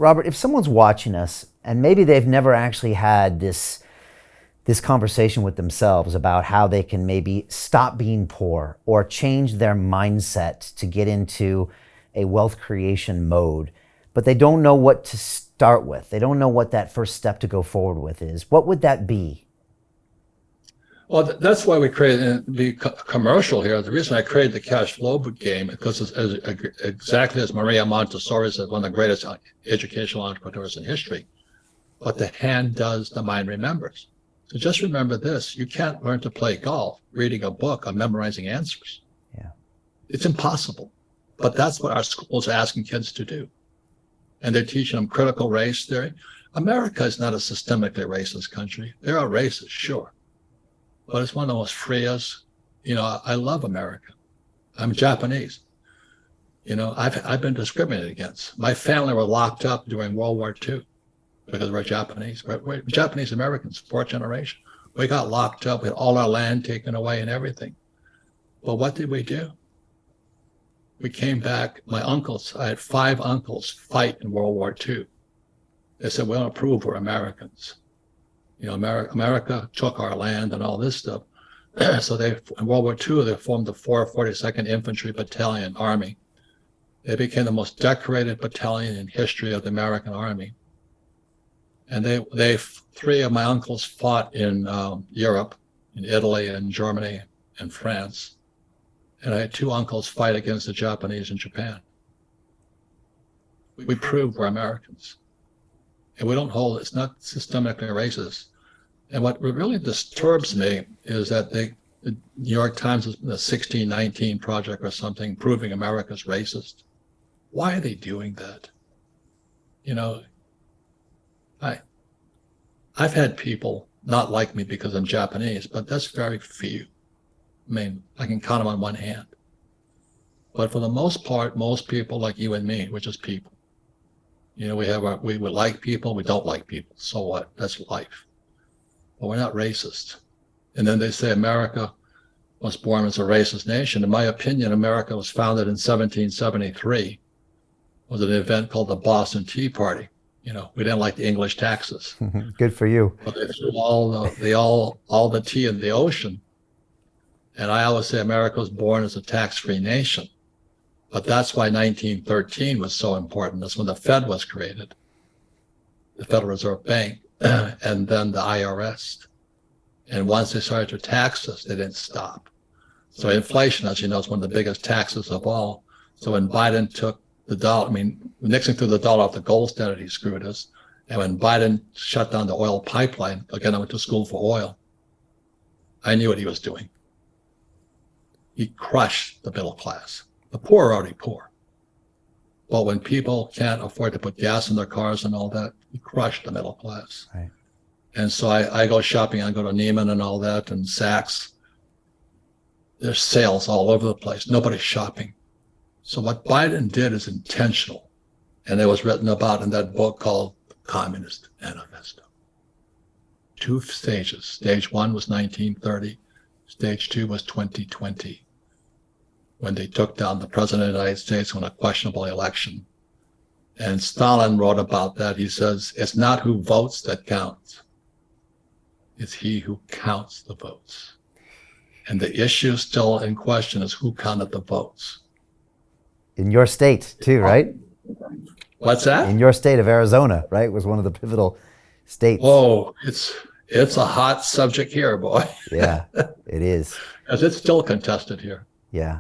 Robert, if someone's watching us and maybe they've never actually had this conversation with themselves about how they can maybe stop being poor or change their mindset to get into a wealth creation mode, but they don't know what to start with. They don't know what that first step to go forward with is. What would that be? Well, that's why we created the commercial here. The reason I created the cash flow game, because it's exactly as Maria Montessori said, one of the greatest educational entrepreneurs in history. What the hand does, the mind remembers. So just remember this: you can't learn to play golf reading a book or memorizing answers. Yeah, it's impossible. But that's what our schools are asking kids to do, and they're teaching them critical race theory. America is not a systemically racist country. There are races, sure, but it's one of the most freest. I love America. I'm Japanese. I've been discriminated against. My family were locked up during World War II because we're Japanese. We're Japanese Americans, fourth generation. We got locked up, we had all our land taken away and everything. But what did we do? We came back. I had 5 uncles fight in World War II. They said, we don't prove we're Americans. America took our land and all this stuff. So in World War II, they formed the 442nd Infantry Battalion Army. They became the most decorated battalion in history of the American Army. And 3 of my uncles fought in Europe, in Italy and Germany and France. And I had 2 uncles fight against the Japanese in Japan. We proved we're Americans. And we don't it's not systemically racist. And what really disturbs me is that the New York Times is the 1619 Project or something, proving America's racist. Why are they doing that? I've had people not like me because I'm Japanese, but that's very few. I mean, I can count them on one hand. But for the most part, most people like you and me, we're just people. We like people, we don't like people. So what? That's life. But we're not racist. And then they say America was born as a racist nation. In my opinion, America was founded in 1773. It was an event called the Boston Tea Party. We didn't like the English taxes. Good for you. But they threw all the tea in the ocean. And I always say America was born as a tax-free nation. But that's why 1913 was so important. That's when the Fed was created, the Federal Reserve Bank, and then the IRS. And once they started to tax us, they didn't stop. So inflation, as you know, is one of the biggest taxes of all. So when Biden took the dollar, Nixon threw the dollar off the gold standard, he screwed us. And when Biden shut down the oil pipeline, again, I went to school for oil, I knew what he was doing. He crushed the middle class. The poor are already poor. But when people can't afford to put gas in their cars and all that, he crushed the middle class. Right. And so I go shopping, I go to Neiman and all that, and Saks. There's sales all over the place. Nobody's shopping. So what Biden did is intentional. And it was written about in that book called The Communist Manifesto. 2 stages. Stage 1 was 1930. Stage 2 was 2020, when they took down the president of the United States on a questionable election. And Stalin wrote about that. He says, it's not who votes that counts. It's he who counts the votes. And the issue still in question is who counted the votes. In your state too, right? What's that? In your state of Arizona, right? Was one of the pivotal states. Oh, it's a hot subject here, boy. Yeah, it is. Because it's still contested here. Yeah.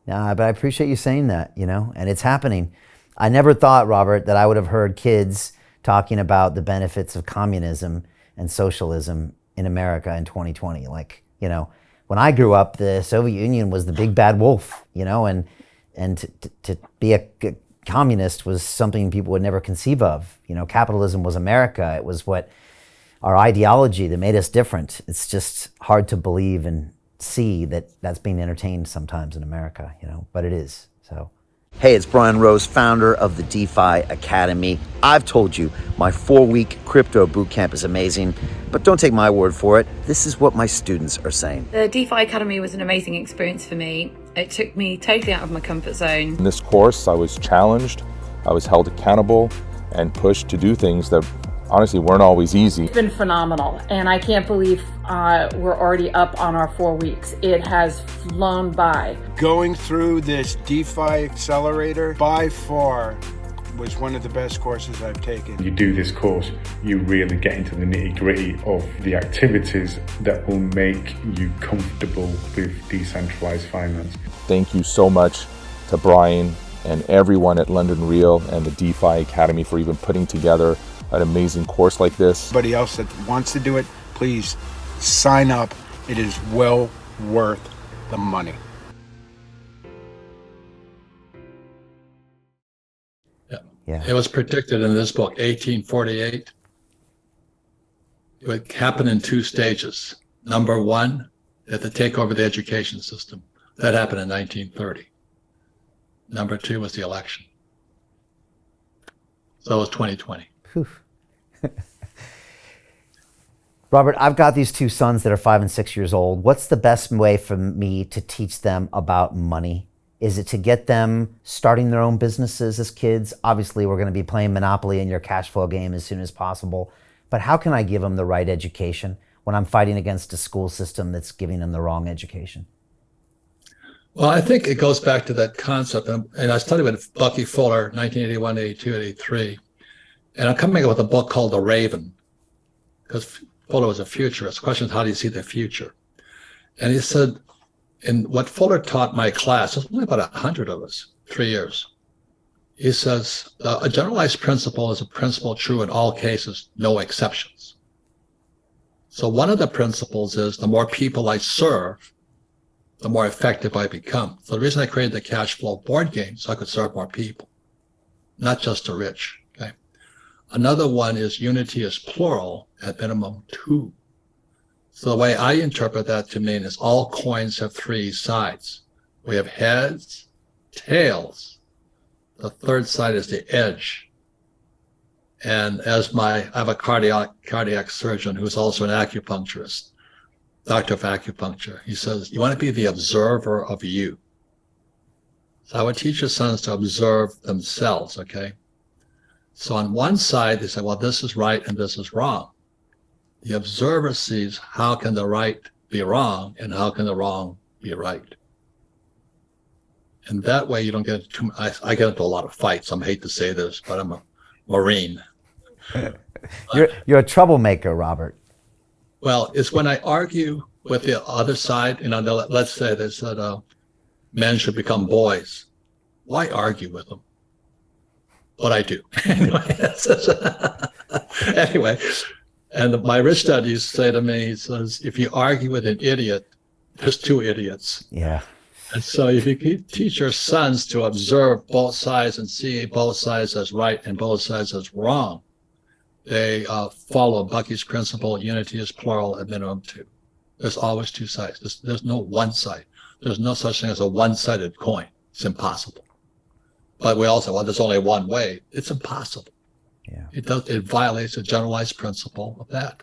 But I appreciate you saying that, and it's happening. I never thought, Robert, that I would have heard kids talking about the benefits of communism and socialism in America in 2020. When I grew up, the Soviet Union was the big bad wolf, and to be a communist was something people would never conceive of. Capitalism was America. It was what our ideology that made us different. It's just hard to believe and see that that's being entertained sometimes in America, but it is. So, hey, it's Brian Rose, founder of the DeFi Academy. I've told you my 4-week crypto bootcamp is amazing, but don't take my word for it. This is what my students are saying. The DeFi Academy was an amazing experience for me. It took me totally out of my comfort zone. In this course, I was challenged, I was held accountable, and pushed to do things that honestly weren't always easy. It's been phenomenal, and I can't believe we're already up on our 4 weeks. It has flown by. Going through this DeFi accelerator by far was one of the best courses I've taken. You do this course, you really get into the nitty-gritty of the activities that will make you comfortable with decentralized finance. Thank you so much to Brian and everyone at London Real and the DeFi Academy for even putting together an amazing course like this. Anybody else that wants to do it, please sign up. It is well worth the money. Yeah. It was predicted in this book, 1848. It would happen in 2 stages. Number 1, that to take over the education system. That happened in 1930. Number 2 was the election. So it was 2020. Robert, I've got these 2 sons that are 5 and 6 years old. What's the best way for me to teach them about money? Is it to get them starting their own businesses as kids? Obviously, we're going to be playing Monopoly in your cash flow game as soon as possible. But how can I give them the right education when I'm fighting against a school system that's giving them the wrong education? Well, I think it goes back to that concept. And I studied with Bucky Fuller, 1981, 82, 83. And I'm coming up with a book called The Raven, because Fuller was a futurist. The question is, how do you see the future? And he said, in what Fuller taught my class, there's only about 100 of us, 3 years. He says, a generalized principle is a principle true in all cases, no exceptions. So one of the principles is the more people I serve, the more effective I become. So the reason I created the cash flow board game, so I could serve more people, not just the rich. Okay. Another one is unity is plural, at minimum 2. So the way I interpret that to mean is all coins have 3 sides. We have heads, tails. The third side is the edge. And as I have a cardiac surgeon who's also an acupuncturist, doctor of acupuncture. He says, you want to be the observer of you. So I would teach your sons to observe themselves, okay? So on one side, they say, well, this is right and this is wrong. The observer sees how can the right be wrong and how can the wrong be right. And that way you don't get too much. I get into a lot of fights. I hate to say this, but I'm a Marine. You're a troublemaker, Robert. Well, it's when I argue with the other side, let's say they said men should become boys. Why argue with them? But I do. Anyway, and my rich dad used to say to me, he says, if you argue with an idiot, there's 2 idiots. Yeah. And so if you teach your sons to observe both sides and see both sides as right and both sides as wrong, they follow Bucky's principle, unity is plural at minimum 2. There's always 2 sides. There's no one side. There's no such thing as a one-sided coin. It's impossible. But we also, well, there's only one way. It's impossible. Yeah. It violates a generalized principle of that.